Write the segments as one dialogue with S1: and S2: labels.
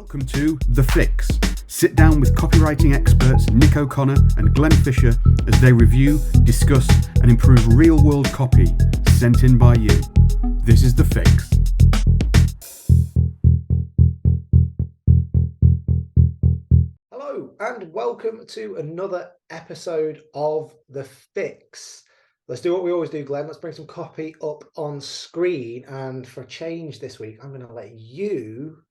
S1: Welcome to The Fix. Sit down with copywriting experts Nick O'Connor and Glenn Fisher as they review, discuss, and improve real-world copy sent in by you. This is The Fix.
S2: Hello, and welcome to another episode of The Fix. Let's do what we always do, Glenn. Let's bring some copy up on screen. And for a change this week, I'm going to let you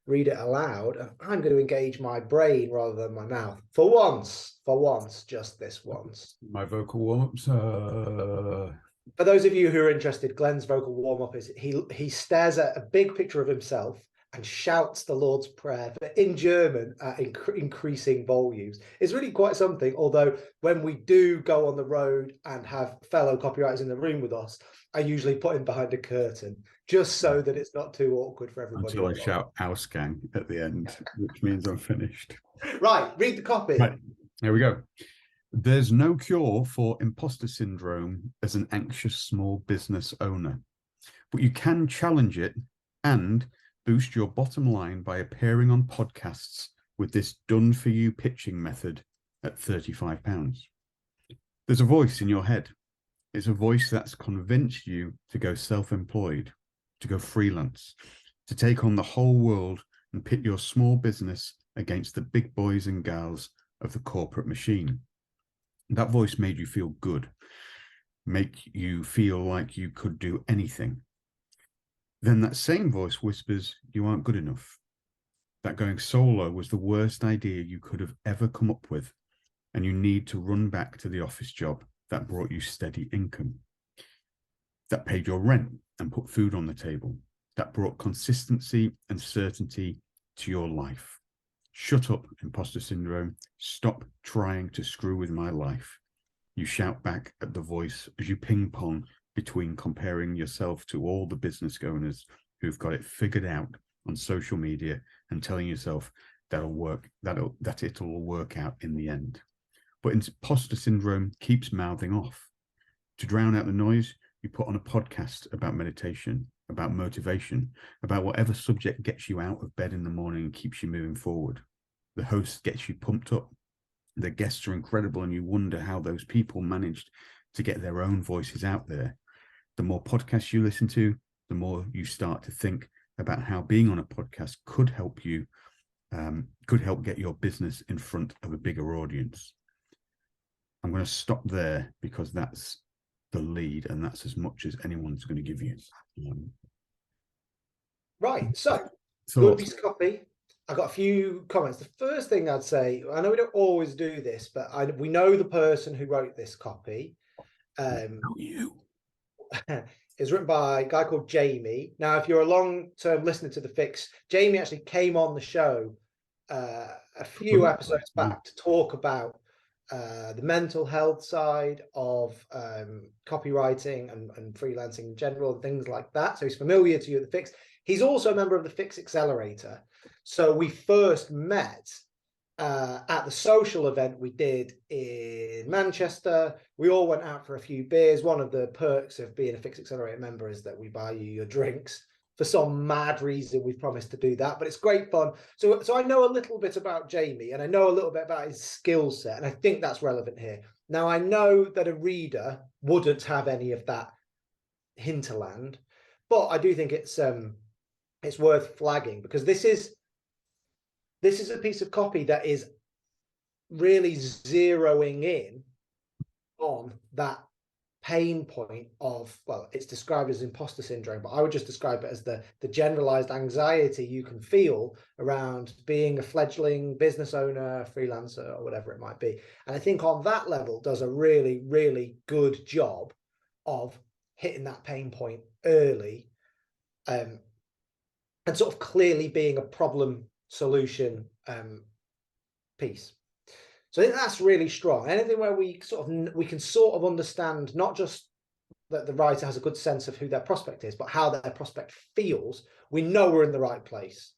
S2: read it aloud, and I'm going to engage my brain rather than my mouth. For once, just this once.
S1: My vocal warm-ups.
S2: For those of you who are interested, Glenn's vocal warm-up is he stares at a big picture of himself and shouts the Lord's Prayer, but in German at increasing volumes. It's really quite something, although when we do go on the road and have fellow copywriters in the room with us, I usually put him behind a curtain, just so that it's not too awkward for everybody.
S1: Until I shout Ausgang at the end, which means I'm finished.
S2: Right, read the copy.
S1: Right, here we go. There's no cure for imposter syndrome as an anxious small business owner, but you can challenge it and boost your bottom line by appearing on podcasts with this done-for-you pitching method at £35. There's a voice in your head. It's a voice that's convinced you to go self-employed, to go freelance, to take on the whole world and pit your small business against the big boys and gals of the corporate machine. That voice made you feel good, make you feel like you could do anything. Then that same voice whispers you aren't good enough, that going solo was the worst idea you could have ever come up with, and you need to run back to the office job that brought you steady income, that paid your rent and put food on the table, that brought consistency and certainty to your life. Shut up, imposter syndrome. Stop trying to screw with my life. You shout back at the voice as you ping pong between comparing yourself to all the business owners who've got it figured out on social media and telling yourself that it'll work out in the end. But imposter syndrome keeps mouthing off. To drown out the noise, you put on a podcast about meditation, about motivation, about whatever subject gets you out of bed in the morning and keeps you moving forward. The host gets you pumped up. The guests are incredible, and you wonder how those people managed to get their own voices out there. The more podcasts you listen to, the more you start to think about how being on a podcast could help you, could help get your business in front of a bigger audience. I'm going to stop there because that's the lead, and that's as much as anyone's going to give you.
S2: Right, so good piece of copy. I got a few comments. The first thing I'd say, I know we don't always do this, but we know the person who wrote this copy.
S1: You.
S2: It's written by a guy called Jamie. Now, if you're a long-term listener to The Fix, Jamie actually came on the show a few episodes back to talk about the mental health side of copywriting and freelancing in general and things like that. So he's familiar to you at The Fix. He's also a member of the Fix Accelerator. So we first met at the social event we did in Manchester. We all went out for a few beers. One of the perks of being a Fix Accelerator member is that we buy you your drinks. For some mad reason, we've promised to do that, but it's great fun. So I know a little bit about Jamie, and I know a little bit about his skill set, and I think that's relevant here. Now, I know that a reader wouldn't have any of that hinterland, but I do think it's worth flagging, because this is a piece of copy that is really zeroing in on that pain point of, well, it's described as imposter syndrome, but I would just describe it as the generalized anxiety you can feel around being a fledgling business owner, freelancer, or whatever it might be. And I think on that level does a really, really good job of hitting that pain point early, and sort of clearly being a problem solution piece. So I think that's really strong. Anything where we can sort of understand not just that the writer has a good sense of who their prospect is, but how their prospect feels, we know we're in the right place.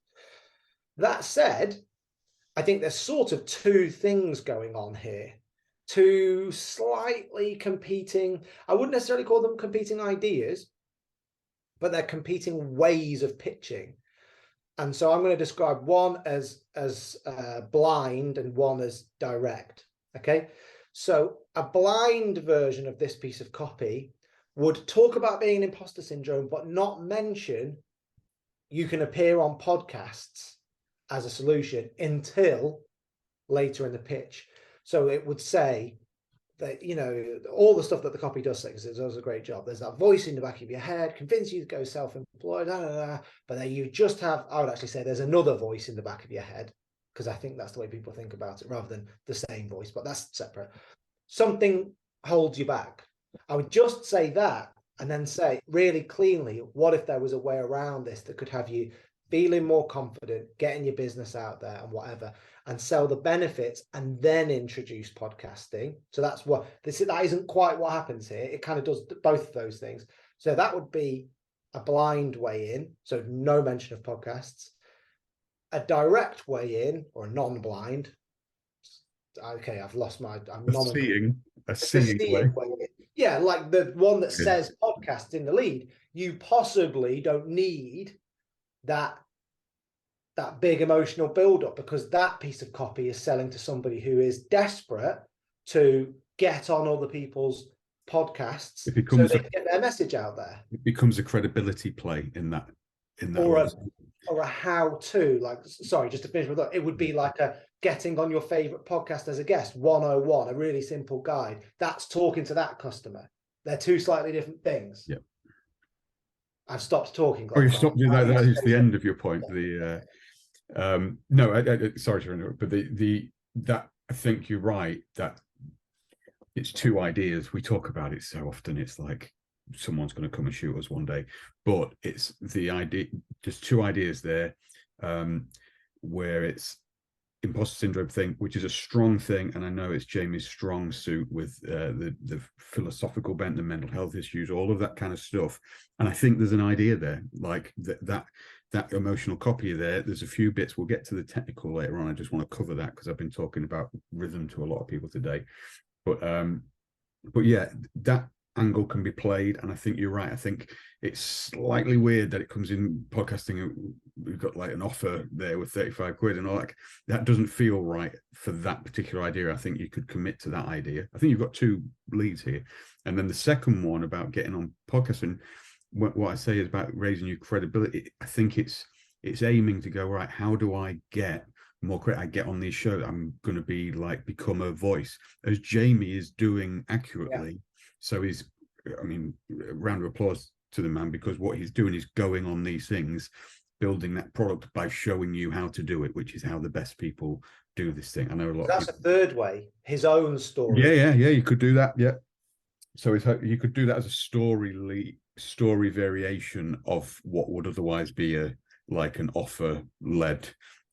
S2: That said, I think there's sort of two things going on here. Two slightly competing, I wouldn't necessarily call them competing ideas, but they're competing ways of pitching. And so I'm going to describe one as blind and one as direct. Okay. So a blind version of this piece of copy would talk about being an imposter syndrome, but not mention you can appear on podcasts as a solution until later in the pitch. So it would say that, you know, all the stuff that the copy does say, because it does a great job. There's that voice in the back of your head, convince you to go self-employed, but then you just have, I would actually say there's another voice in the back of your head, because I think that's the way people think about it rather than the same voice, but that's separate. Something holds you back. I would just say that and then say really cleanly, what if there was a way around this that could have you feeling more confident, getting your business out there and whatever, and sell the benefits and then introduce podcasting. So that's what that isn't quite what happens here. It kind of does both of those things. So that would be a blind way in. So no mention of podcasts. A direct way in, or a non-blind. Okay, I've lost my. I'm
S1: a seeing way.
S2: Yeah, like the one that says podcast in the lead. You possibly don't need that big emotional build-up, because that piece of copy is selling to somebody who is desperate to get on other people's podcasts so they can get their message out there.
S1: It becomes a credibility play in that
S2: or a how-to, like, sorry, just to finish with that, it would be like a getting on your favorite podcast as a guest 101, a really simple guide. That's talking to that customer. They're two slightly different things.
S1: Yeah.
S2: I've stopped talking.
S1: Oh, you stopped doing that. That is the end of your point. The no, sorry to interrupt, but that I think you're right that it's two ideas. We talk about it so often. It's like someone's going to come and shoot us one day, but it's the idea. There's two ideas there, where it's imposter syndrome thing, which is a strong thing, and I know it's Jamie's strong suit with the philosophical bent, the mental health issues, all of that kind of stuff. And I think there's an idea there, like that emotional copy there. There's a few bits. We'll get to the technical later on. I just want to cover that because I've been talking about rhythm to a lot of people today. But yeah, that angle can be played, and I think you're right. I think it's slightly weird that it comes in podcasting. We've got like an offer there with 35 quid and all that. That doesn't feel right for that particular idea. I think you could commit to that idea. I think you've got two leads here. And then the second one about getting on podcasting, what I say is about raising your credibility. I think it's aiming to go, right, how do I get more credit? I get on these shows, I'm going to be like, become a voice, as Jamie is doing accurately. Yeah. So he's, I mean, round of applause to the man, because what he's doing is going on these things, building that product by showing you how to do it, which is how the best people do this thing. I know a lot.
S2: That's a third way, his own story.
S1: Yeah. You could do that. Yeah. So you could do that as a story variation of what would otherwise be like an offer led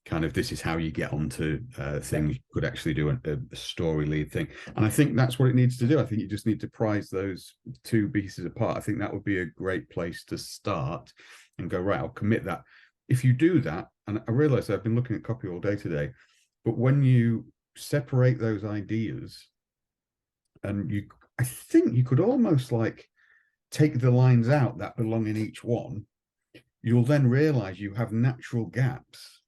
S1: kind of, this is how you get onto things. You could actually do a story lead thing. And I think that's what it needs to do. I think you just need to prize those two pieces apart. I think that would be a great place to start and go, right, I'll commit that. If you do that, and I realize I've been looking at copy all day today, but when you separate those ideas, and I think you could almost like take the lines out that belong in each one, you'll then realize you have natural gaps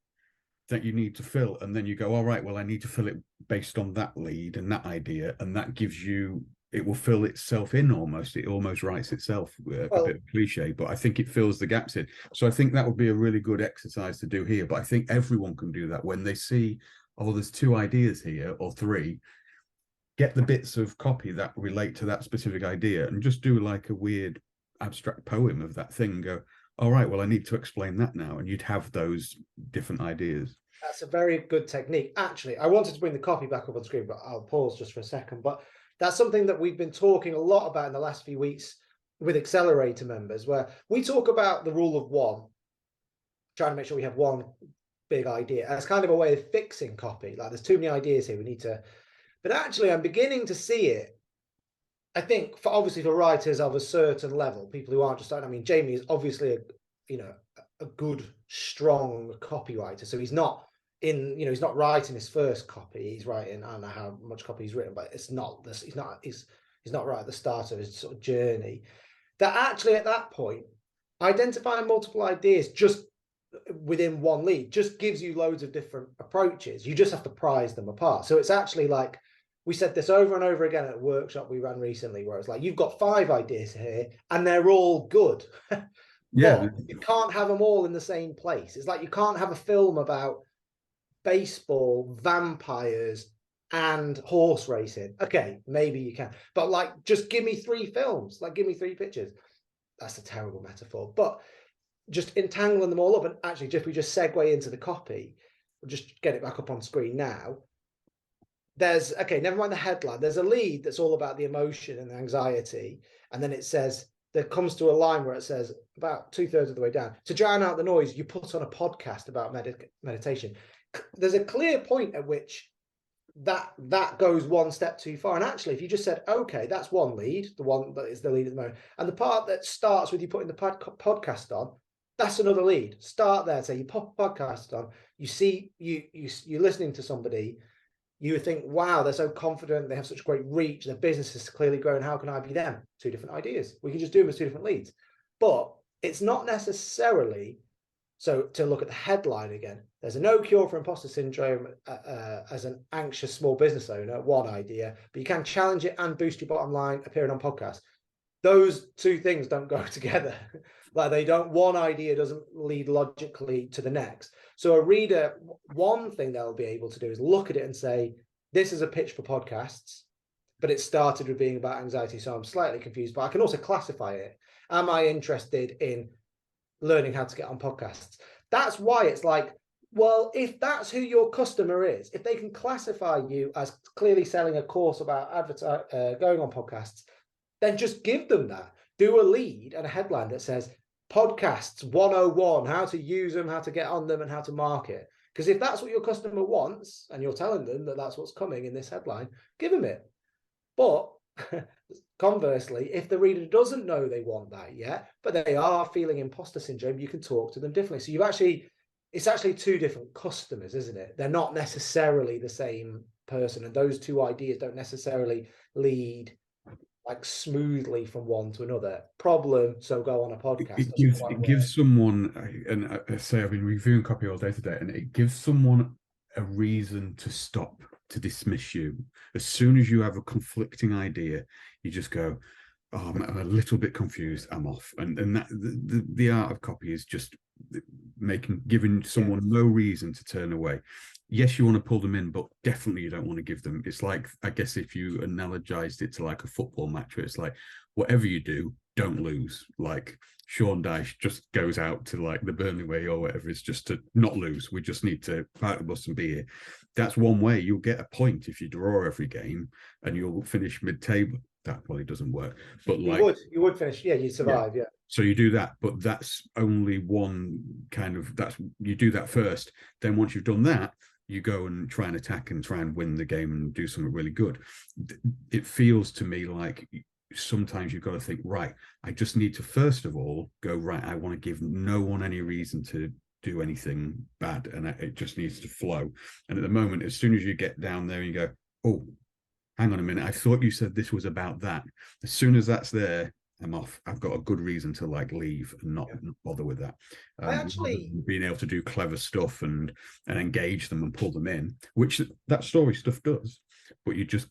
S1: that you need to fill, and then you go, all right, well, I need to fill it based on that lead and that idea, and that gives you, it will fill itself in almost. It almost writes itself, a bit of cliche, but I think it fills the gaps in. So I think that would be a really good exercise to do here. But I think everyone can do that when they see, oh, there's two ideas here or three. Get the bits of copy that relate to that specific idea and just do like a weird abstract poem of that thing and go, all right, well, I need to explain that now. And you'd have those different ideas.
S2: That's a very good technique. Actually, I wanted to bring the copy back up on the screen, but I'll pause just for a second. But that's something that we've been talking a lot about in the last few weeks with Accelerator members, where we talk about the rule of one, trying to make sure we have one big idea. And it's kind of a way of fixing copy. Like, there's too many ideas here. We need to, but actually I'm beginning to see it. I think obviously for writers of a certain level, people who aren't just starting. I mean, Jamie is obviously a good, strong copywriter. So he's not he's not writing his first copy. He's writing, I don't know how much copy he's written, but it's not this. He's not right at the start of his sort of journey. That actually at that point, identifying multiple ideas just within one lead just gives you loads of different approaches. You just have to prize them apart. So it's actually like, we said this over and over again at a workshop we ran recently, where it's like, you've got 5 ideas here and they're all good.
S1: Yeah.
S2: But you can't have them all in the same place. It's like you can't have a film about baseball, vampires, and horse racing. Okay, maybe you can. But like, just give me 3 films. Like, give me 3 pictures. That's a terrible metaphor. But just entangling them all up. And actually, if we just segue into the copy, we'll just get it back up on screen now. There's, okay, never mind the headline. There's a lead that's all about the emotion and the anxiety. And then it says, there comes to a line where it says, about 2/3 of the way down, to drown out the noise, you put on a podcast about meditation. There's a clear point at which that goes one step too far. And actually, if you just said, okay, that's one lead, the one that is the lead at the moment, and the part that starts with you putting the podcast on, that's another lead. Start there. Say you pop a podcast on, you see, you're listening to somebody, you would think, wow, they're so confident, they have such great reach, their business is clearly growing, how can I be them? 2 different ideas. We can just do them as 2 different leads. But it's not necessarily, so to look at the headline again, there's a no cure for imposter syndrome as an anxious small business owner, one idea, but you can challenge it and boost your bottom line appearing on podcasts. Those 2 things don't go together. Like, they don't, one idea doesn't lead logically to the next. So a reader, one thing they'll be able to do is look at it and say, this is a pitch for podcasts, but it started with being about anxiety, so I'm slightly confused, but I can also classify it. Am I interested in learning how to get on podcasts? That's why it's like, well, if that's who your customer is, if they can classify you as clearly selling a course about going on podcasts, then just give them that. Do a lead and a headline that says podcasts 101, how to use them, how to get on them, and how to market. Because if that's what your customer wants, and you're telling them that that's what's coming in this headline, give them it. But conversely, if the reader doesn't know they want that yet, but they are feeling imposter syndrome, you can talk to them differently. So it's actually 2 different customers, isn't it? They're not necessarily the same person, and those 2 ideas don't necessarily lead like smoothly from one to another. Problem, so go on a podcast.
S1: It gives someone, and I say I've been reviewing copy all day today, and it gives someone a reason to stop, to dismiss you. As soon as you have a conflicting idea, you just go, oh, I'm a little bit confused, I'm off. And that the art of copy is just giving someone no reason to turn away. Yes, you want to pull them in, but definitely you don't want to give them. It's like, I guess if you analogized it to like a football match, where it's like, whatever you do, don't lose. Like Sean Dyche just goes out to like the Burnley way or whatever. It's just to not lose. We just need to fight the bus and be here. That's one way. You'll get a point if you draw every game and you'll finish mid-table. That probably doesn't work. But like
S2: you would finish, yeah, you'd survive, yeah.
S1: So you do that, but that's only one kind of, you do that first. Then once you've done that, you go and try and attack and try and win the game and do something really good. It feels to me like sometimes you've got to think, right, I just need to first of all go, right, I want to give no one any reason to do anything bad, and it just needs to flow. And at the moment, as soon as you get down there and you go, oh, hang on a minute, I thought you said this was about that. As soon as that's there, I'm off. I've got a good reason to like leave and not bother with that.
S2: I actually
S1: being able to do clever stuff and engage them and pull them in, which that story stuff does, but you just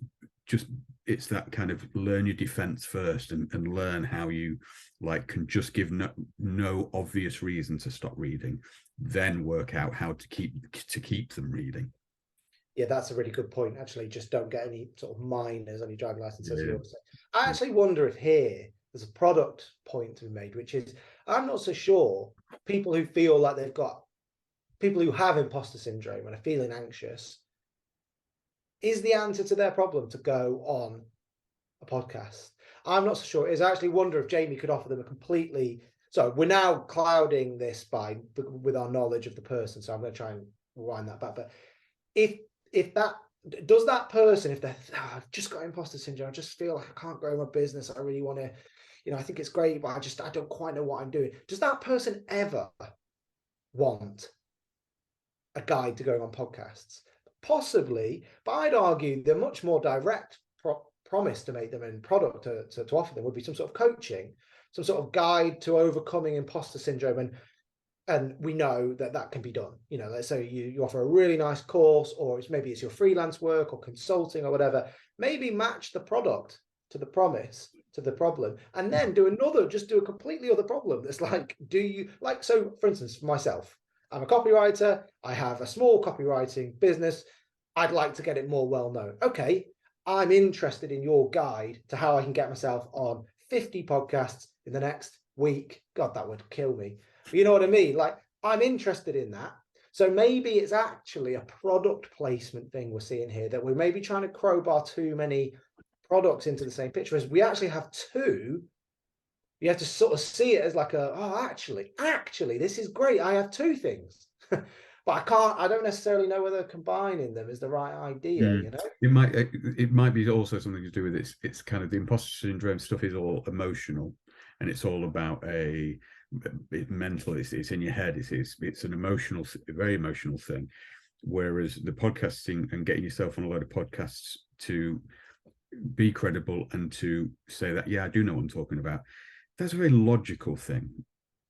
S1: it's that kind of learn your defense first and learn how you like can just give no obvious reason to stop reading, then work out how to keep them reading.
S2: Yeah, that's a really good point. Actually, just don't get any sort of minors on your driving license. As you always say. I actually wonder if here there's a product point to be made, which is, I'm not so sure people who feel like people who have imposter syndrome and are feeling anxious, is the answer to their problem to go on a podcast? I'm not so sure. I actually wonder if Jamie could offer them a completely, so we're now clouding this with our knowledge of the person. So I'm going to try and wind that back. But if that, does that person, if I've just got imposter syndrome, I just feel like I can't grow my business, I really want to, I think it's great, but I don't quite know what I'm doing. Does that person ever want a guide to going on podcasts? Possibly, but I'd argue the much more direct promise to make them and product to offer them would be some sort of coaching, some sort of guide to overcoming imposter syndrome and And we know that that can be done. You know, let's say you offer a really nice course, or maybe it's your freelance work or consulting or whatever. Maybe match the product to the promise, to the problem, and then do a completely other problem. That's like, so for instance, for myself, I'm a copywriter. I have a small copywriting business. I'd like to get it more well known. Okay, I'm interested in your guide to how I can get myself on 50 podcasts in the next week. God, that would kill me. But you know what I mean? Like, I'm interested in that. So maybe it's actually a product placement thing we're seeing here, that we're maybe trying to crowbar too many products into the same picture. As we actually have two, you have to sort of see it as like actually, this is great. I have two things. But I don't necessarily know whether combining them is the right idea, you know?
S1: It might be also something to do with it's kind of the imposter syndrome stuff is all emotional, and it's all about mental, it's in your head, it's an emotional, very emotional thing. Whereas the podcasting and getting yourself on a load of podcasts to be credible and to say that, yeah, I do know what I'm talking about, that's a very logical thing.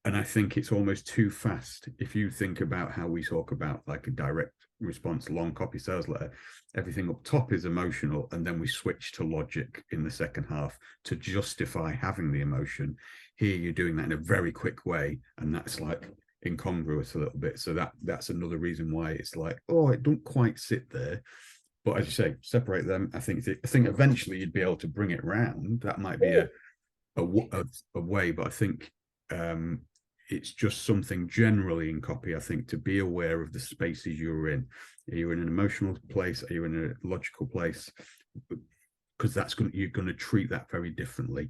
S1: And I think it's almost too fast. If you think about how we talk about like a direct response, long copy sales letter, everything up top is emotional. And then we switch to logic in the second half to justify having the emotion. Here you're doing that in a very quick way. And that's like incongruous a little bit. So that's another reason why it's like, oh, it don't quite sit there. But as you say, separate them. I think eventually you'd be able to bring it round. That might be a way, but I think it's just something generally in copy, I think, to be aware of the spaces you're in. Are you in an emotional place? Are you in a logical place? Because you're going to treat that very differently,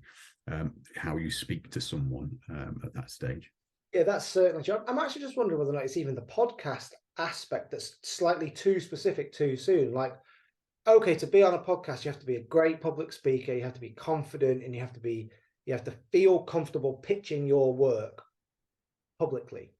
S1: how you speak to someone at that stage.
S2: Yeah, that's certainly true. I'm actually just wondering whether or not it's even the podcast aspect that's slightly too specific too soon. Like, okay, to be on a podcast, you have to be a great public speaker, you have to be confident, and you have to feel comfortable pitching your work publicly.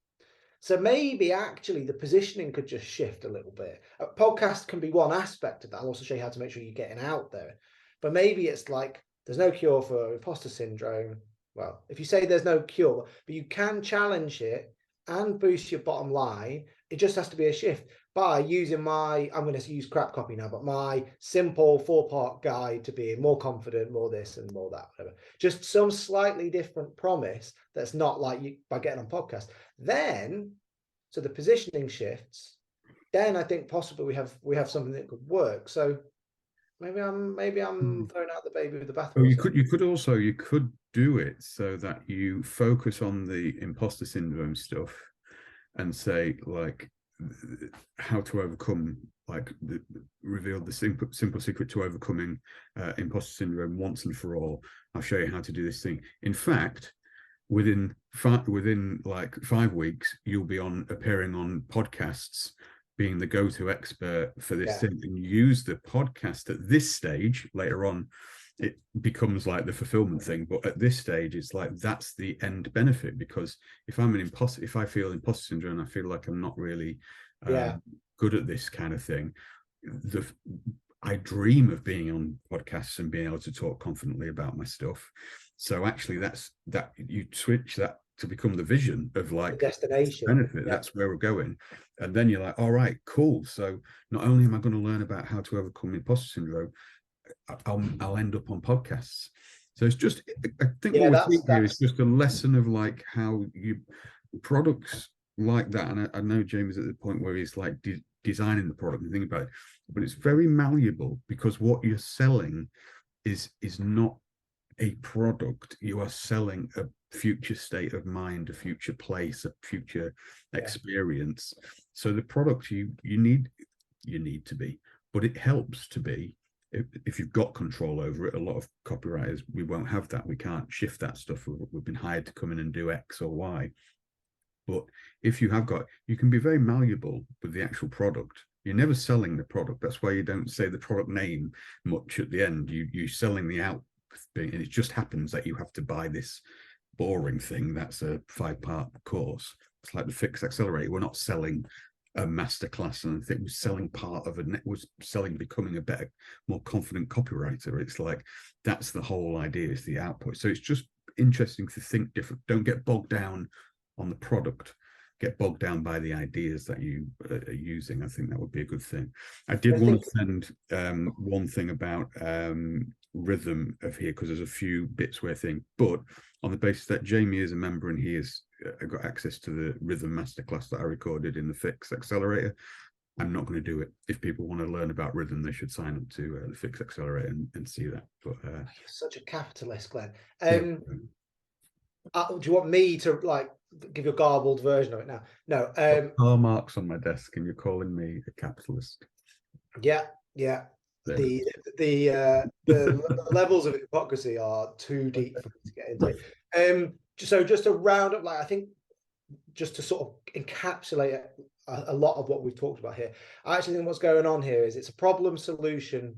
S2: So maybe actually the positioning could just shift a little bit. A podcast can be one aspect of that. I'll also show you how to make sure you're getting out there. But maybe it's like, there's no cure for imposter syndrome. Well, if you say there's no cure, but you can challenge it and boost your bottom line, it just has to be a shift by using I'm going to use crap copy now, but my simple 4-part guide to being more confident, more this and more that, whatever. Just some slightly different promise that's not like you by getting on podcast. Then, so the positioning shifts. Then I think possibly we have something that could work. So maybe I'm throwing out the baby with the bathwater.
S1: Oh, you could do it so that you focus on the imposter syndrome stuff and say like how to overcome, like reveal the simple secret to overcoming imposter syndrome once and for all. I'll show you how to do this thing. In fact, within 5 weeks, you'll be appearing on podcasts, being the go-to expert for this thing, and use the podcast at this stage. Later on, it becomes like the fulfillment thing, but at this stage, it's like that's the end benefit. Because if I feel imposter syndrome, I feel like I'm not really good at this kind of thing. I dream of being on podcasts and being able to talk confidently about my stuff. So actually, that you switch that to become the vision of like
S2: the destination
S1: benefit. Yeah. That's where we're going. And then you're like, all right, cool. So not only am I going to learn about how to overcome imposter syndrome, I'll end up on podcasts. So it's just, I think what we're seeing here is just a lesson of like how you products like that. And I know James is at the point where he's like designing the product and thinking about it, but it's very malleable, because what you're selling is not a product. You are selling a future state of mind, a future place, a future experience. So the product you need to be, but it helps to be, if you've got control over it. A lot of copywriters, we won't have that. We can't shift that stuff. We've been hired to come in and do X or Y. But if you can be very malleable with the actual product. You're never selling the product. That's why you don't say the product name much at the end. You're selling the out thing, and it just happens that you have to buy this boring thing that's a 5-part course. It's like the Fix Accelerator. We're not selling a masterclass, and I think we're selling part of we're selling becoming a better, more confident copywriter. It's like that's the whole idea, is the output. So it's just interesting to think different. Don't get bogged down on the product. get bogged down by the ideas that you are using. I think that would be a good thing. I did want to send one thing about rhythm of here, because there's a few bits where thing, but on the basis that Jamie is a member and he has got access to the rhythm masterclass that I recorded in the Fix Accelerator, I'm not going to do it. If people want to learn about rhythm, they should sign up to the Fix Accelerator and see that. But
S2: you're such a capitalist, Glenn. Do you want me to like give you a garbled version of it now? No.
S1: Karl Marx on my desk, and you're calling me a capitalist.
S2: Yeah. The levels of hypocrisy are too deep for me to get into. So just to round up, like I think, just to sort of encapsulate a lot of what we've talked about here, I actually think what's going on here is it's a problem solution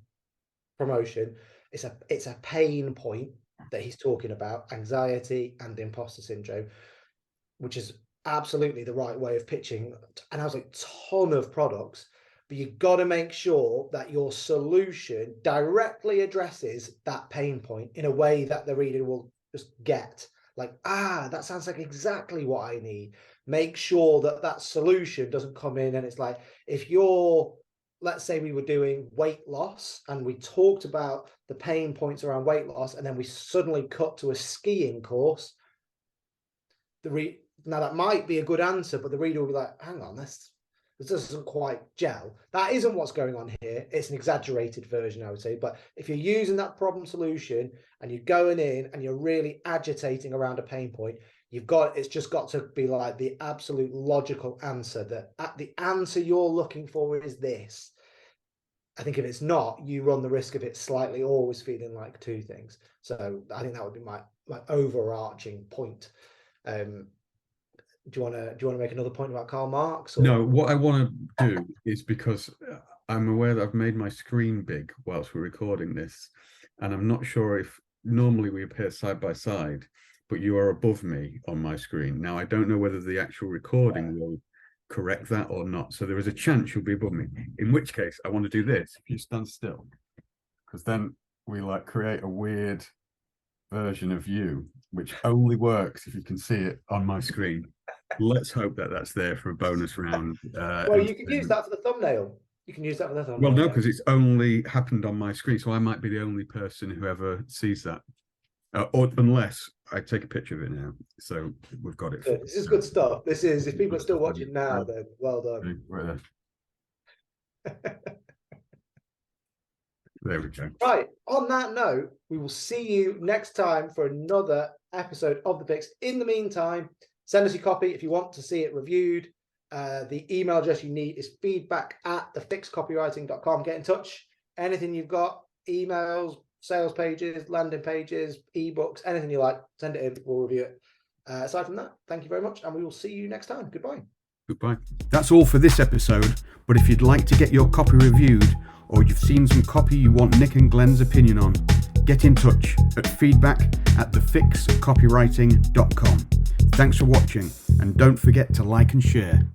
S2: promotion. It's a pain point that he's talking about, anxiety and imposter syndrome, which is absolutely the right way of pitching. And I was like, ton of products, but you've got to make sure that your solution directly addresses that pain point in a way that the reader will just get. Like, that sounds like exactly what I need. Make sure that that solution doesn't come in and it's like, if you're, let's say we were doing weight loss and we talked about the pain points around weight loss, and then we suddenly cut to a skiing course. Now that might be a good answer, but the reader will be like, hang on, this doesn't quite gel. That isn't what's going on here. It's an exaggerated version, I would say. But if you're using that problem solution and you're going in and you're really agitating around a pain point, it's just got to be like the absolute logical answer, that the answer you're looking for is this. I think if it's not, you run the risk of it slightly always feeling like two things. So I think that would be my overarching point. Do you want to make another point about Karl Marx? Or?
S1: No, what I want to do is, because I'm aware that I've made my screen big whilst we're recording this, and I'm not sure if normally we appear side by side, but you are above me on my screen. Now, I don't know whether the actual recording will correct that or not. So there is a chance you'll be above me, in which case I want to do this. If you stand still, because then we like create a weird version of you, which only works if you can see it on my screen. Let's hope that that's there for a bonus round.
S2: Well, you can use that for the thumbnail. You can use that for the thumbnail.
S1: Well, no, because it's only happened on my screen, so I might be the only person who ever sees that. Or unless I take a picture of it now. So we've got it.
S2: This is good stuff. This is, if people are still watching now, then well done.
S1: Right there. There we go.
S2: Right. On that note, we will see you next time for another episode of The Fix. In the meantime, send us your copy if you want to see it reviewed. The email address you need is feedback@thefixcopywriting.com. Get in touch. Anything you've got, emails, sales pages, landing pages, ebooks, anything you like, send it in. We'll review it. Aside from that, thank you very much, and we will see you next time. Goodbye.
S1: Goodbye. That's all for this episode, but if you'd like to get your copy reviewed, or you've seen some copy you want Nick and Glenn's opinion on, get in touch at feedback@thefixcopywriting.com. Thanks for watching, and don't forget to like and share.